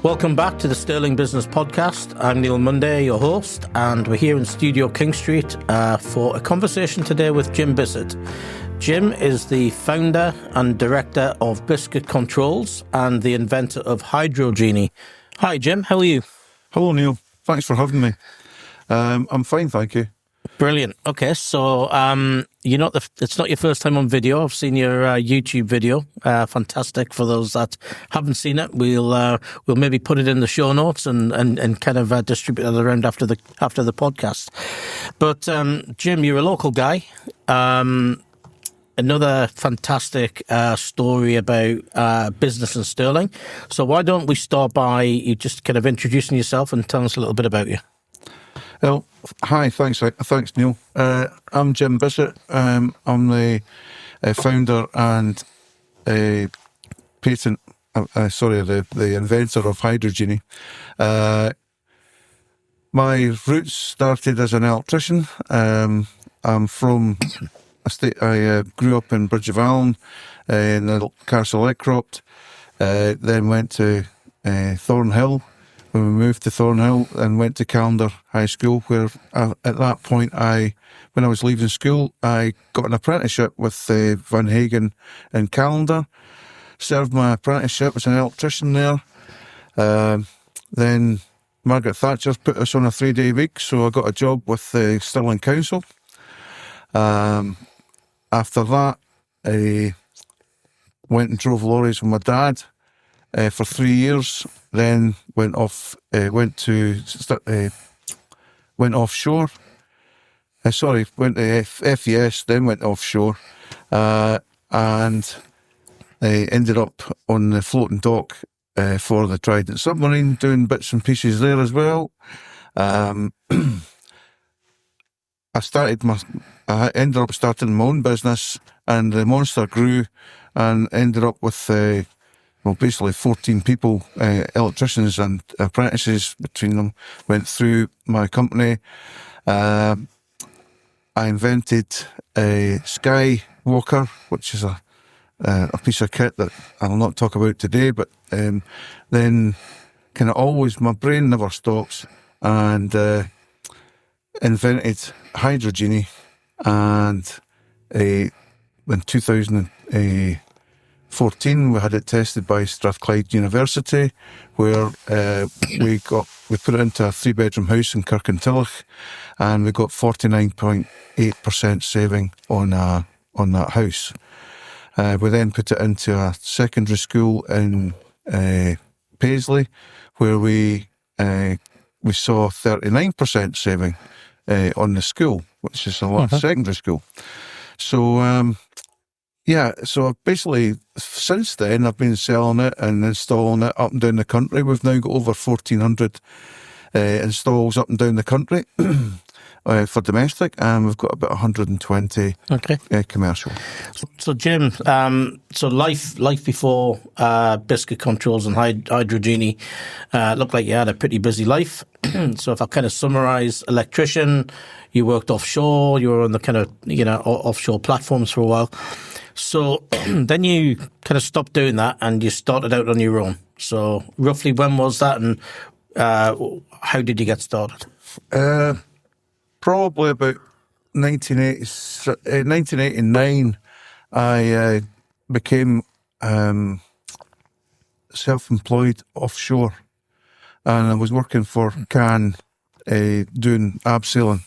Welcome back to the Stirling Business Podcast. I'm Neil Munday, your host, and we're here in Studio King Street for a conversation today with Jim Bissett. Jim is the founder and director of Biscuit Controls and the inventor of Hydrogenie. Hi, Jim. How are you? Hello, Neil. Thanks for having me. I'm fine, thank you. Brilliant. Okay, so it's not your first time on video. I've seen your YouTube video. Fantastic. For those that haven't seen it, we'll maybe put it in the show notes and kind of distribute it around after the podcast. But Jim, you're a local guy. Another fantastic story about business in Stirling. So why don't we start by you just kind of introducing yourself and telling us a little bit about you? Well, hi, thanks Neil. I'm Jim Bissett. I'm the founder and the inventor of Hydrogenie. My roots started as an electrician. I'm from I grew up in Bridge of Allen in the Castle Electropt. Then went to Thornhill. When we moved to Thornhill and went to Callendar High School, where at that point, when I was leaving school, I got an apprenticeship with Van Hagen in Callendar. Served my apprenticeship as an electrician there. Then Margaret Thatcher put us on a 3-day week, so I got a job with the Stirling Council. After that, I went and drove lorries with my dad for 3 years. Then went offshore. Went to FES. Then went offshore, and ended up on the floating dock for the Trident submarine, doing bits and pieces there as well. I ended up starting my own business, and the monster grew, and ended up with basically 14 people, electricians and apprentices between them, went through my company. I invented a Skywalker, which is a piece of kit that I'll not talk about today, but then kind of always, my brain never stops, and invented Hydrogenie, and in 2014 we had it tested by Strathclyde University, where we put it into a 3-bedroom house in Kirkintilloch, and we got 49.8% saving on that house. We then put it into a secondary school in Paisley, where we saw 39% saving on the school, which is a lot of secondary school. So, so basically, since then, I've been selling it and installing it up and down the country. We've now got over 1,400 installs up and down the country for domestic, and we've got about 120 commercial. So Jim, life before Biscuit Controls and Hydrogenie looked like you had a pretty busy life. So if I kind of summarise, electrician, you worked offshore, you were on the kind of offshore platforms for a while. So then you kind of stopped doing that and you started out on your own. So roughly when was that, and how did you get started? Probably about 1989, I became self-employed offshore, and I was working for Can doing abseiling,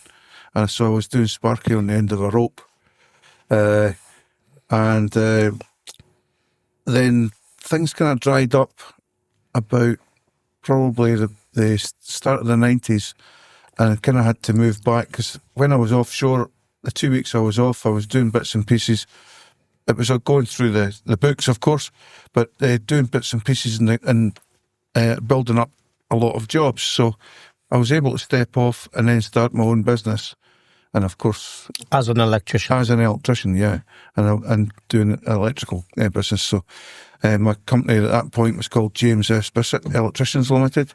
and so I was doing sparky on the end of a rope. And then things kind of dried up about probably the start of the 90s, and I kind of had to move back, because when I was offshore, the 2 weeks I was off, I was doing bits and pieces. It was going through the books, of course, but doing bits and pieces and building up a lot of jobs. So I was able to step off and then start my own business. And of course, as an electrician, yeah, and doing electrical business. So my company at that point was called Jim Bissett Electricians Limited,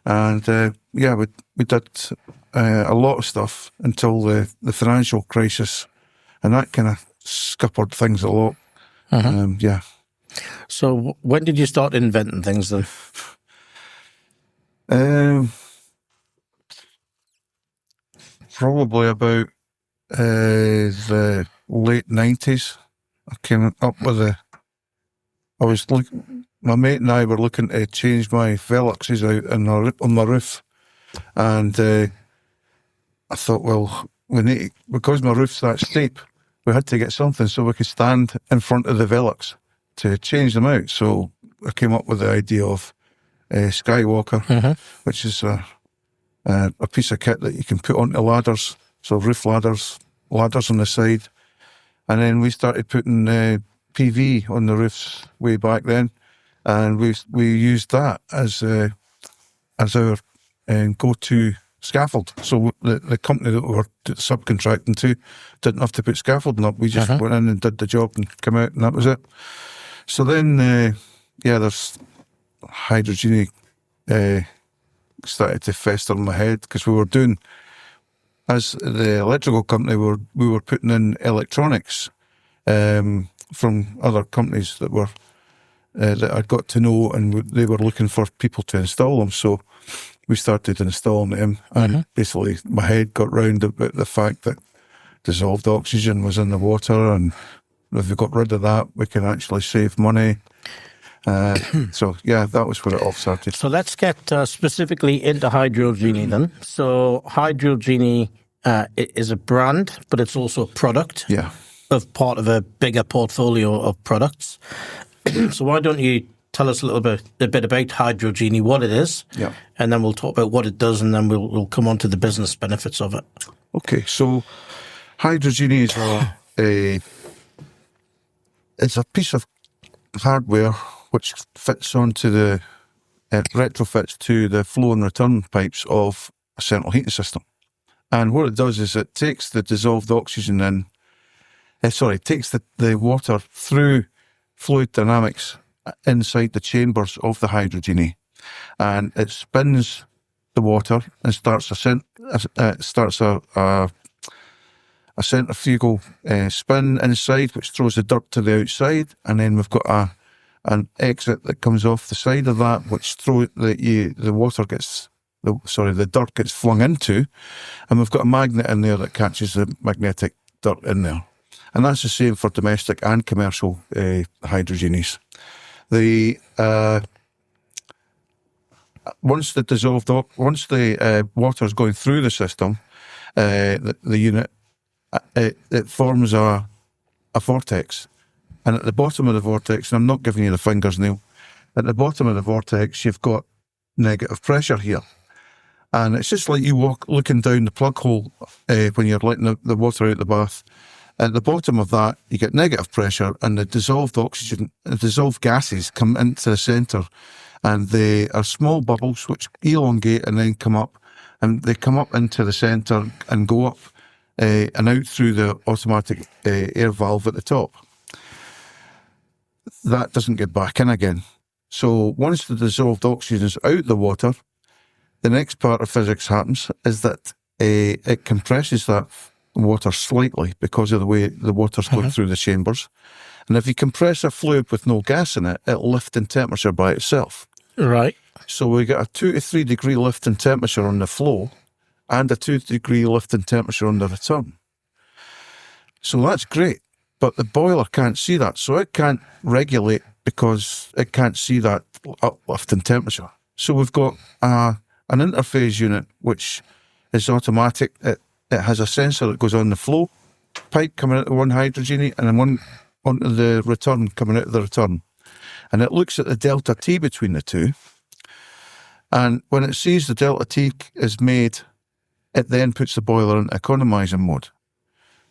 and we did a lot of stuff until the financial crisis, and that kind of scuppered things a lot. So when did you start inventing things then? Probably about the late 90s. I came up with my mate and I were looking to change my Veluxes out on my roof. And I thought, well, because my roof's that steep, we had to get something so we could stand in front of the Velux to change them out. So I came up with the idea of Skywalker, which is a piece of kit that you can put onto ladders, so roof ladders on the side. And then we started putting PV on the roofs way back then, and we used that as our go-to scaffold. So the company that we were subcontracting to didn't have to put scaffolding up. We just went in and did the job and came out, and that was it. So then, there's Hydrogenie started to fester in my head, because we were doing, as the electrical company, we were putting in electronics from other companies that I'd got to know, and they were looking for people to install them. So we started installing them, and basically my head got round about the fact that dissolved oxygen was in the water, and if we got rid of that, we can actually save money. So that was where it all started. So let's get specifically into Hydrogenie then. So Hydrogenie is a brand, but it's also a product of part of a bigger portfolio of products. So why don't you tell us a bit about Hydrogenie, what it is, and then we'll talk about what it does, and then we'll come on to the business benefits of it. Okay, so Hydrogenie is it's a piece of hardware which fits onto the retrofits to the flow and return pipes of a central heating system. And what it does is it takes the dissolved oxygen takes the water through fluid dynamics inside the chambers of the Hydrogenie, and it spins the water and starts a centrifugal spin inside, which throws the dirt to the outside, and then we've got an exit that comes off the side of that, which the dirt gets flung into, and we've got a magnet in there that catches the magnetic dirt in there. And that's the same for domestic and commercial Hydrogenies. Once the water is going through the system, the unit, it forms a vortex. And at the bottom of the vortex, and I'm not giving you the fingers, Neil, at the bottom of the vortex, you've got negative pressure here. And it's just like you looking down the plug hole when you're letting the water out of the bath. At the bottom of that, you get negative pressure, and the dissolved gases come into the centre, and they are small bubbles which elongate and then come up, and they come up into the centre and go up and out through the automatic air valve at the top. That doesn't get back in again. So once the dissolved oxygen is out the water, the next part of physics happens is that it compresses that water slightly because of the way the water's going through the chambers. And if you compress a fluid with no gas in it, it'll lift in temperature by itself. Right. So we get a 2 to 3 degree lift in temperature on the flow and a 2 degree lift in temperature on the return. So that's great, but the boiler can't see that. So it can't regulate because it can't see that uplift in temperature. So we've got an interface unit which is automatic. It has a sensor that goes on the flow pipe coming out of one Hydrogenie, and then one onto the return coming out of the return. And it looks at the delta T between the two. And when it sees the delta T is made, it then puts the boiler in economising mode.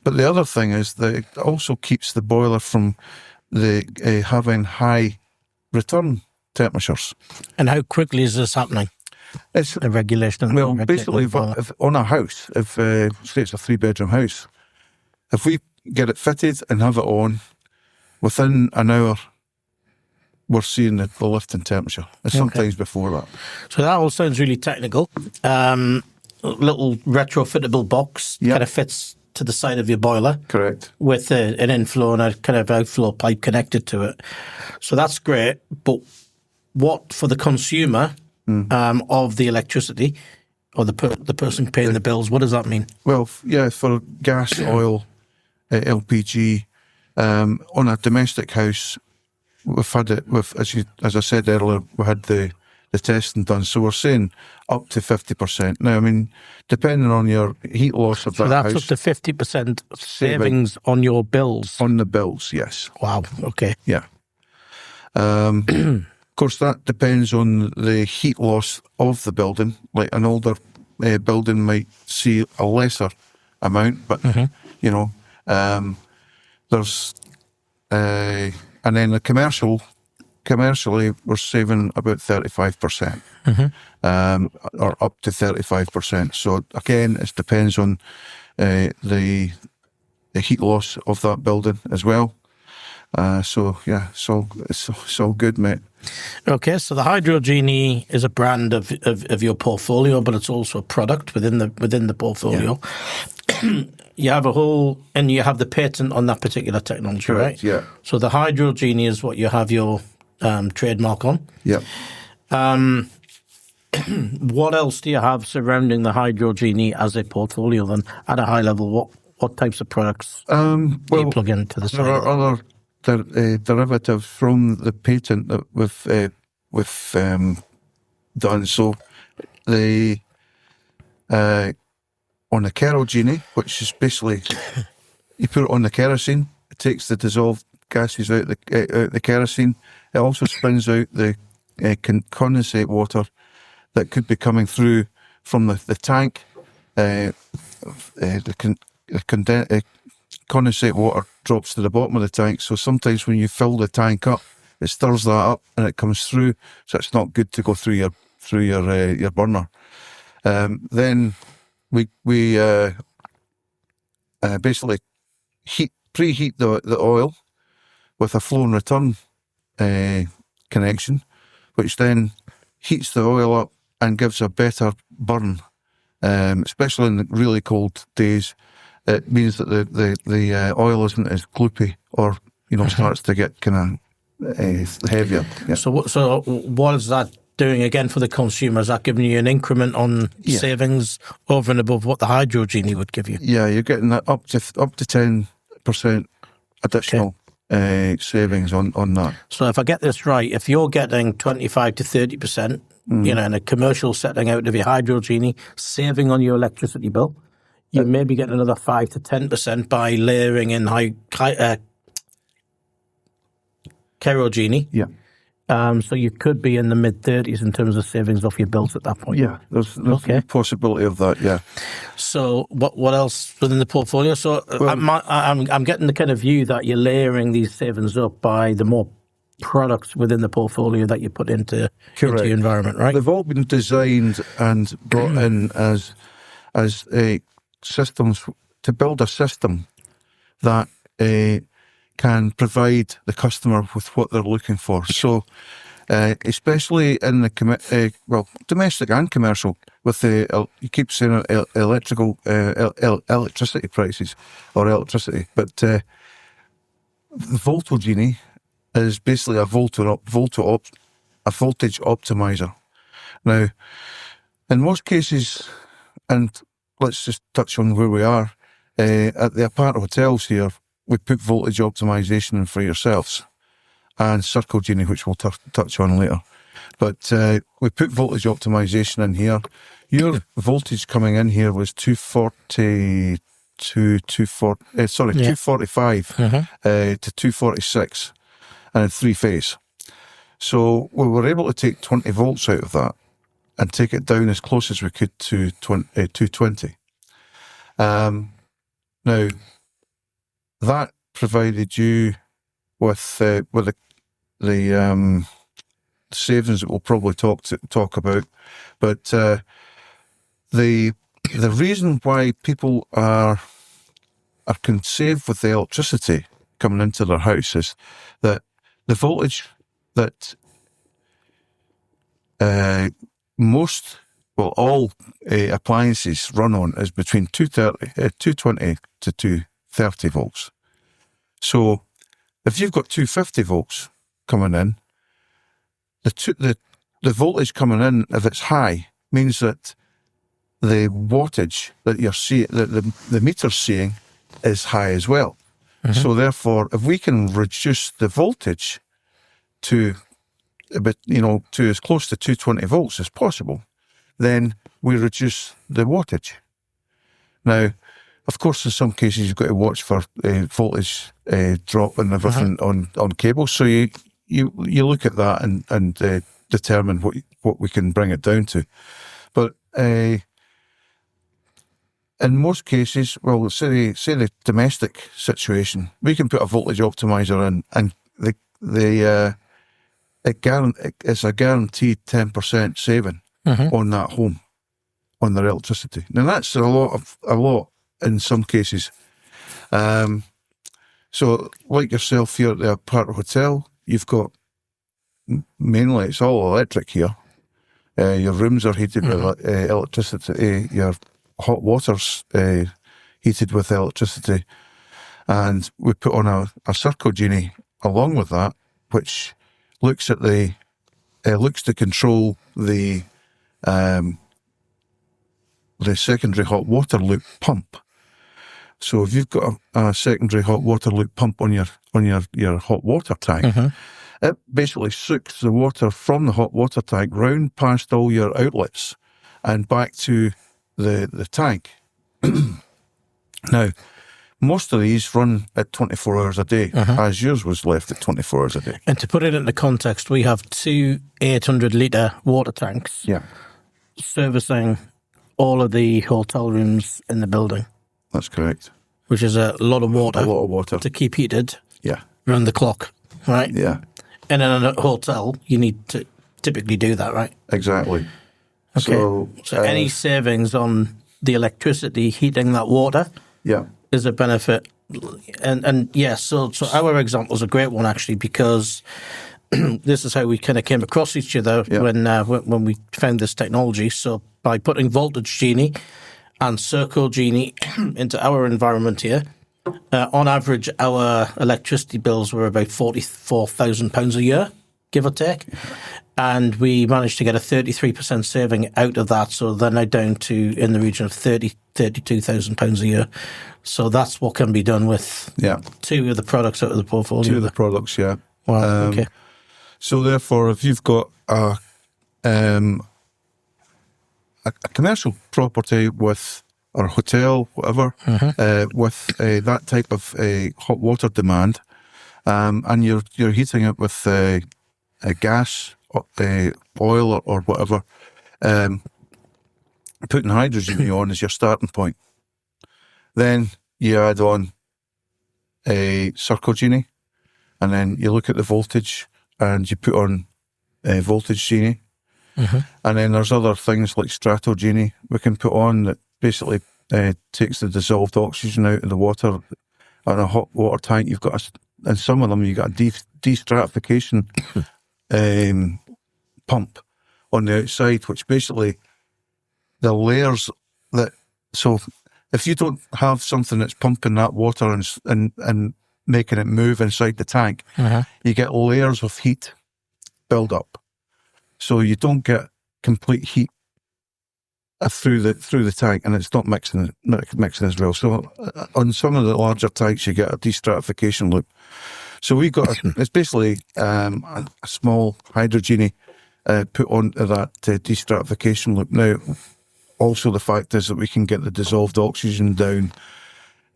But the other thing is that it also keeps the boiler from having high return temperatures. And how quickly is this happening? It's the regulation. Well, basically, if on a house, if say it's a 3-bedroom house, if we get it fitted and have it on, within an hour, we're seeing the lift in temperature, and sometimes before that. So that all sounds really technical. Little retrofittable box kind of fits to the side of your boiler. Correct. With an inflow and a kind of outflow pipe connected to it. So that's great. But what, for the consumer, of the electricity, or the person paying the bills. What does that mean? Well, yeah, for gas, oil, LPG, on a domestic house, we've had it with, as I said earlier, we had the testing done. So we're saying up to 50%. Now, I mean, depending on your heat loss of So that that's house. up to 50% savings on your bills. On the bills, yes. Wow. Okay. Yeah. Of course, that depends on the heat loss of the building. Like an older building might see a lesser amount, but, you know, there's, and then the commercially, we're saving about 35%, or up to 35%. So again, it depends on the heat loss of that building as well. So yeah, it's all good, mate. Okay, so the Hydrogenie is a brand of your portfolio, but it's also a product within the portfolio. Yeah. You have and you have the patent on that particular technology, correct, right? Yeah. So the Hydrogenie is what you have your trademark on. Yeah. What else do you have surrounding the Hydrogenie as a portfolio then, at a high level? What types of products do you plug into the site? There are other derivatives from the patent that we've done. So on the Kerrogenie, which is basically you put it on the kerosene, it takes the dissolved gases out the kerosene. It also spins out the condensate water that could be coming through from the tank. Condensate water drops to the bottom of the tank. So sometimes when you fill the tank up, it stirs that up and it comes through. So it's not good to go through your burner. Then we basically preheat the oil with a flow and return connection, which then heats the oil up and gives a better burn, especially in the really cold days. It means that the oil isn't as gloopy or starts to get kind of heavier. Yeah. So what is that doing again for the consumer? Is that giving you an increment on savings over and above what the Hydrogenie would give you? Yeah, you're getting that up to 10% additional savings on that. So if I get this right, if you're getting 25 to 30%, in a commercial setting out of your Hydrogenie, saving on your electricity bill, you may be getting another 5 to 10% by layering in Kerrogenie. Yeah. So you could be in the mid-30s in terms of savings off your bills at that point. Yeah, there's a possibility of that, yeah. So what else within the portfolio? So I'm getting the kind of view that you're layering these savings up by the more products within the portfolio that you put into your environment, right? They've all been designed and brought in as systems to build a system that can provide the customer with what they're looking for. So, especially in the domestic and commercial, with you keep saying electricity prices or electricity, but the VoltoGenie is basically a voltage optimizer. Now, in most cases, and let's just touch on where we are at the apartment hotels here. We put voltage optimization in for yourselves and CircleGenie, which we'll touch on later. But we put voltage optimization in here. Your voltage coming in here was 245 to 246 and in 3-phase. So we were able to take 20 volts out of that and take it down as close as we could to 220. Now, that provided you with the savings that we'll probably talk about, but the reason why people can save with the electricity coming into their house is that the voltage that all appliances run on is between 220 to 230 volts. So if you've got 250 volts coming in, the the voltage coming in, if it's high, means that the wattage that you're seeing, that the meter's seeing, is high as well. So therefore, if we can reduce the voltage to a bit, to as close to 220 volts as possible, then we reduce the wattage. Now, of course, in some cases you've got to watch for voltage drop and everything on cables. So you look at that and determine what we can bring it down to. But in most cases, well, say the domestic situation, we can put a voltage optimizer in, and it's a guaranteed 10% saving on that home, on their electricity. Now that's a lot in some cases. So like yourself here at the Park Hotel, you've got mainly it's all electric here. Your rooms are heated with electricity. Your hot water's heated with electricity, and we put on a CircleGenie along with that, which looks to control the secondary hot water loop pump. So if you've got a secondary hot water loop pump on your hot water tank, it basically sucks the water from the hot water tank round past all your outlets and back to the tank. Now, most of these run at 24 hours a day, as yours was left at 24 hours a day. And to put it into context, we have 2 800-litre water tanks servicing all of the hotel rooms in the building. That's correct. Which is a lot of water. A lot of water. To keep heated Yeah. around the clock, right? Yeah. And in a hotel, you need to typically do that, right? Exactly. Okay. So any savings on the electricity heating that water is a benefit. And yes, so our example is a great one, actually, because this is how we kind of came across each other when we found this technology. So by putting VoltoGenie and CircleGenie into our environment here, on average, our electricity bills were about £44,000 a year, give or take. And we managed to get a 33% saving out of that. So they're now down to in the region of £32,000 a year. So that's what can be done with 2 of the products out of the portfolio. 2 of the products, yeah. Wow, okay. So therefore, if you've got a commercial property with, or a hotel, whatever, with that type of hot water demand, and you're heating it with a gas, oil, or whatever, putting hydrogen on as your starting point. Then you add on a CircleGenie, and then you look at the voltage, and you put on VoltoGenie. And then there's other things like StratoGenie we can put on that basically takes the dissolved oxygen out of the water. On a hot water tank, you've got in some of them you've got a destratification pump on the outside, which basically the layers that. So if you don't have something that's pumping that water and making it move inside the tank, you get layers of heat build up. So you don't get complete heat through the tank, and it's not mixing as well. So on some of the larger tanks, you get a destratification loop. So we got it's basically a small Hydrogenie put onto that destratification loop. Now, also the fact is that we can get the dissolved oxygen down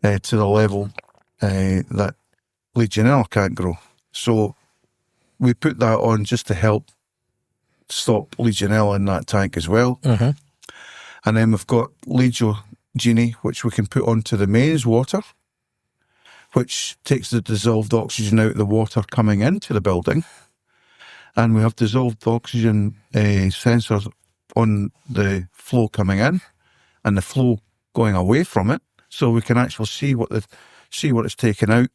to the level that Legionella can't grow. So we put that on just to help stop Legionella in that tank as well. And then we've got Genie, which we can put onto the mains water, which takes the dissolved oxygen out of the water coming into the building. And we have dissolved oxygen sensors on the flow coming in and the flow going away from it, so we can actually see what it's taking out.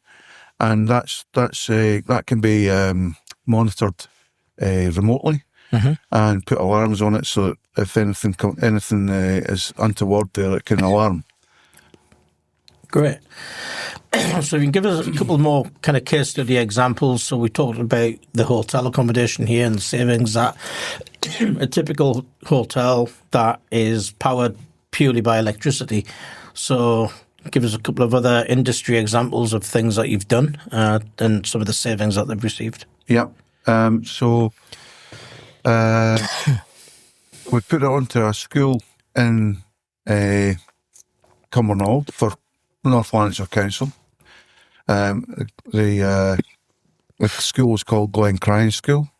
And that can be monitored remotely. And put alarms on it, so if anything is untoward there, it can alarm. Great. So you can give us a couple more kind of case study examples. So we talked about the hotel accommodation here and the savings that a typical hotel that is powered purely by electricity. So give us a couple of other industry examples of things that you've done and some of the savings that they've received. Yeah. So we put it onto a school in Cumbernauld for North Lanarkshire Council. The school was called Glen Cryan School.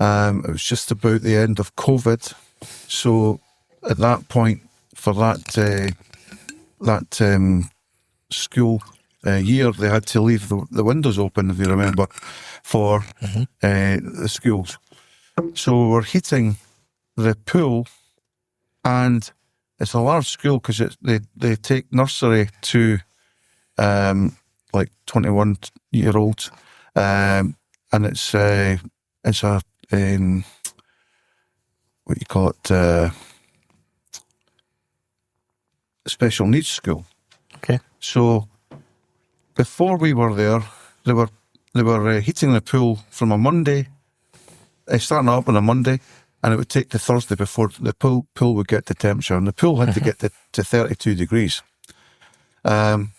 It was just about the end of COVID, so at that point, for that school year, they had to leave the windows open, if you remember, for the schools. So we're heating the pool, and it's a large school because they take nursery to like 21-year-olds, and it's a what you call it, special needs school. Okay. So before we were there, they were heating the pool from a Monday, starting up on a Monday, and it would take to Thursday before the pool would get to temperature, and the pool had to get to 32 degrees. And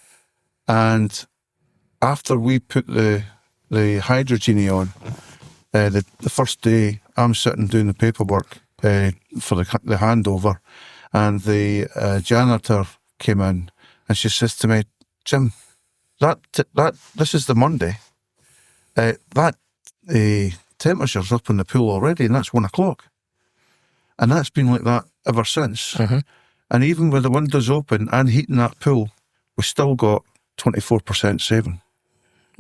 after we put the Hydrogenie on, the first day I'm sitting doing the paperwork for the handover, and the janitor came in and she says to me, "Jim, this is the Monday. That temperature's up in the pool already, and that's 1 o'clock." And that's been like that ever since. And even with the windows open and heating that pool, we still got 24% saving.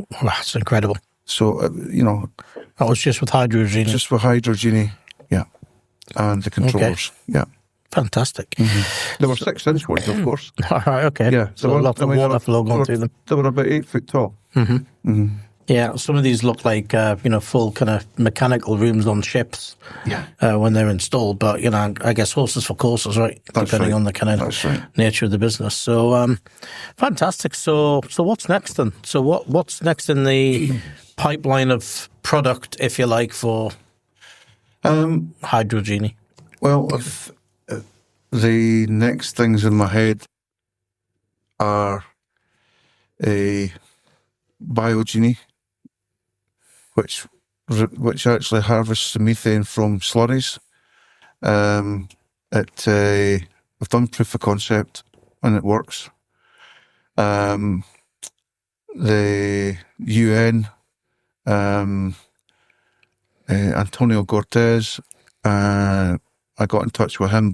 Well, that's incredible. So, that was just with Hydrogenie. Just with Hydrogenie, yeah. And the controllers, yeah. Fantastic. There were 6-inch ones, of course. All right, okay. Yeah. So a lot of water flow going through them. They were about 8 foot tall. Yeah, some of these look like, full kind of mechanical rooms on ships when they're installed. But, I guess horses for courses, right? Depending on the kind of nature of the business. So, fantastic. So what's next then? So what's next in the pipeline of product, if you like, for Hydrogenie? Well, the next things in my head are a VoltoGenie, which actually harvests the methane from slurries. We've done proof of concept and it works. The UN, Antonio Cortez, I got in touch with him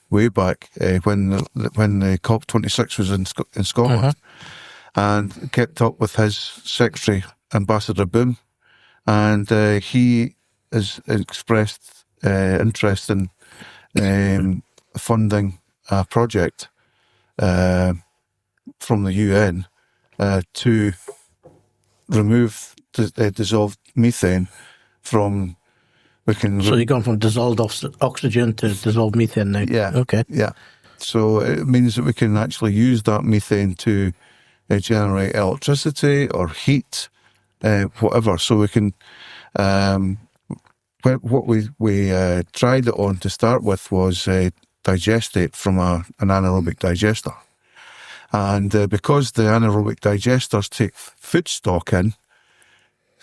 way back when the COP26 was in Scotland, and kept up with his secretary, Ambassador Boom, and he has expressed interest in funding a project from the UN to remove dissolved methane from. So you've gone from dissolved oxygen to dissolved methane now? Yeah. Okay. Yeah. So it means that we can actually use that methane to generate electricity or heat, whatever. So we can, what we tried it on to start with was digestate from an anaerobic digester. And because the anaerobic digesters take food stock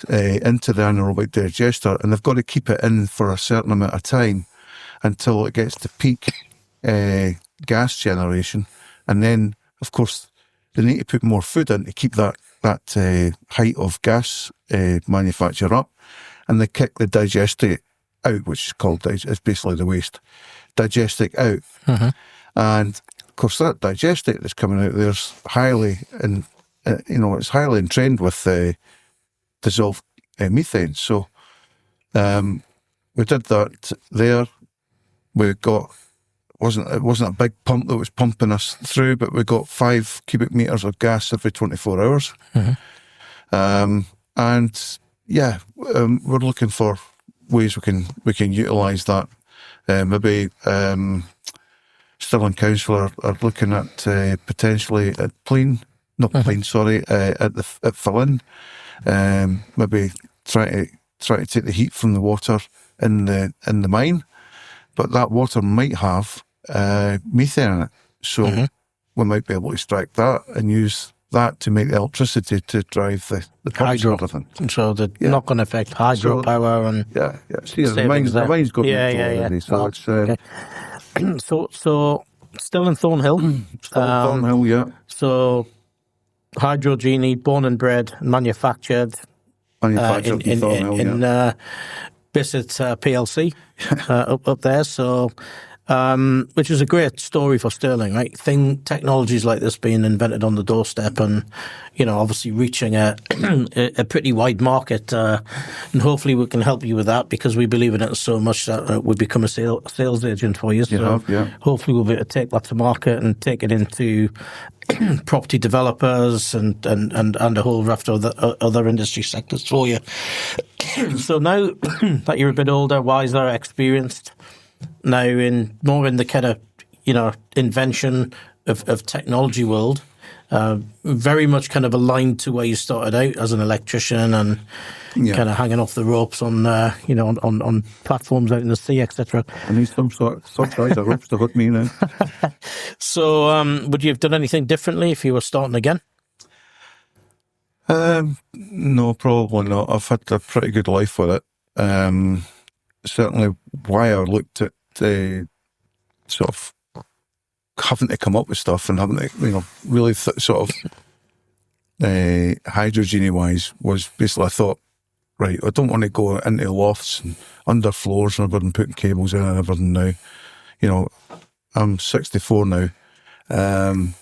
into the anaerobic digester, and they've got to keep it in for a certain amount of time until it gets to peak gas generation, and then of course they need to put more food in to keep that height of gas manufacture up, and they kick the digestate out, which is called it's basically the waste digestate out, and of course that digestate that's coming out there's highly it's highly entrained with dissolved methane. So we did that there. We got it wasn't a big pump that was pumping us through, but we got 5 cubic meters of gas every 24 hours. And we're looking for ways we can utilise that. Maybe Stirling Council are looking at potentially at Plain, not Plain, sorry, at Fallin, maybe try to take the heat from the water in the mine, but that water might have methane in it, so we might be able to extract that and use that to make the electricity to drive the pumps and everything. So the knock-on effect, hydropower and See, the mine's got already, so it's okay. so still in Thornhill. Thornhill, yeah. So Hydrogenie, born and bred, manufactured in Bissett PLC up there. So. Which is a great story for Stirling, right? Technologies like this being invented on the doorstep, and obviously reaching a pretty wide market, and hopefully we can help you with that, because we believe in it so much that we become a sales agent for you. So hopefully we'll be able to take that to market and take it into property developers and a whole raft of other industry sectors for you. So now that you're a bit older, wiser, experienced, now more in the kind of invention of technology world, very much kind of aligned to where you started out as an electrician and kind of hanging off the ropes on on platforms out in the sea, etc. I need some sort of ropes to hook me now. So would you have done anything differently if you were starting again? No, probably not. I've had a pretty good life with it. Certainly why I looked at sort of having to come up with stuff and having to, really sort of Hydrogenie wise was basically I thought, right, I don't want to go into lofts and under floors and everything, putting cables in and everything now. I'm 64 now, and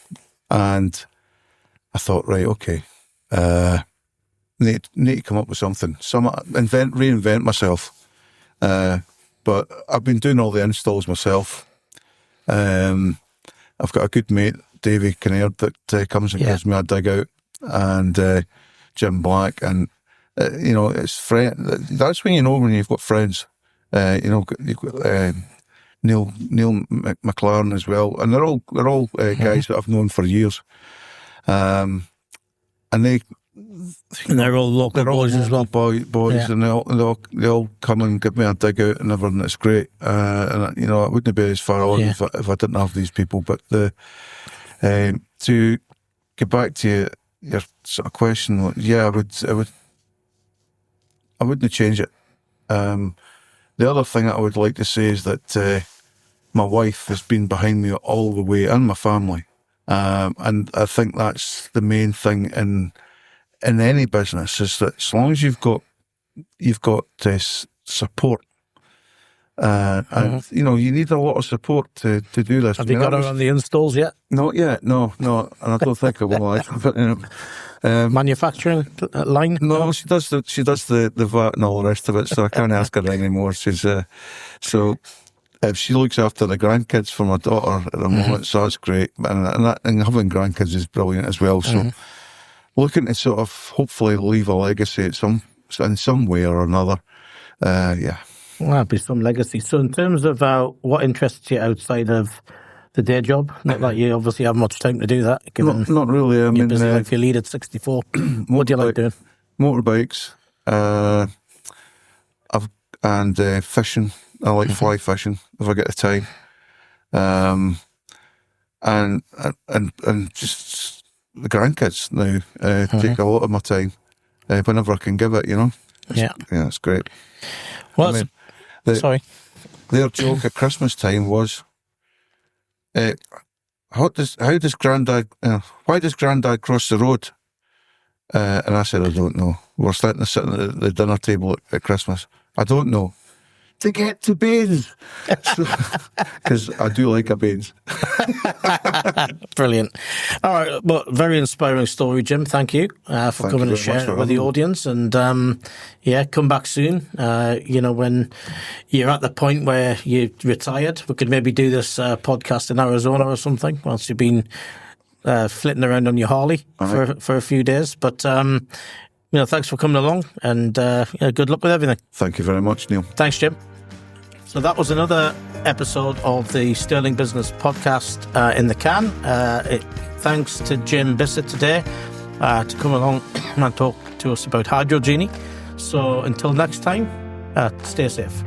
I thought, right, okay, need to come up with something, reinvent myself. But I've been doing all the installs myself. I've got a good mate, Davey Kinnaird, that comes and gives me a dig out, and Jim Black, and it's that's when when you've got friends. You've got Neil McLaren as well, and they're all guys that I've known for years. And they're all local boys as well. Boys, and they all come and give me a dig out and everything. It's great, and I wouldn't be as far on if I didn't have these people. But to get back to your sort of question, I wouldn't change it. The other thing that I would like to say is that my wife has been behind me all the way, and my family, and I think that's the main thing in any business, is that as long as you've got support, and you need a lot of support to do this. Have you got her on the installs yet? Not yet, no, and I don't think I will. Manufacturing line? No, she does the VAT and all the rest of it, so I can't ask her anymore. She's so if she looks after the grandkids for my daughter at the moment, so that's great, and having grandkids is brilliant as well. So. Looking to sort of hopefully leave a legacy in some way or another. Well, that'd be some legacy. So in terms of what interests you outside of the day job, not that you obviously have much time to do that, given not really. I mean, busy life you lead at 64. What do you like doing? Motorbikes, and fishing. I like fly fishing if I get the time. And just the grandkids now take a lot of my time whenever I can give it, it's great. Well, sorry. Their joke at Christmas time was, why does Grandad cross the road? And I said, I don't know. We're starting to sit at the dinner table at Christmas. I don't know. To get to Baines. Because I do like a Baines. Brilliant. All right, well, very inspiring story, Jim. Thank you for coming and sharing it with the audience. And come back soon. When you're at the point where you're retired, we could maybe do this podcast in Arizona or something once you've been flitting around on your Harley for a few days. But thanks for coming along, and good luck with everything. Thank you very much, Neil. Thanks, Jim. So that was another episode of the Stirling Business Podcast in the can. Thanks to Jim Bissett today to come along and talk to us about Hydrogenie. So until next time, stay safe.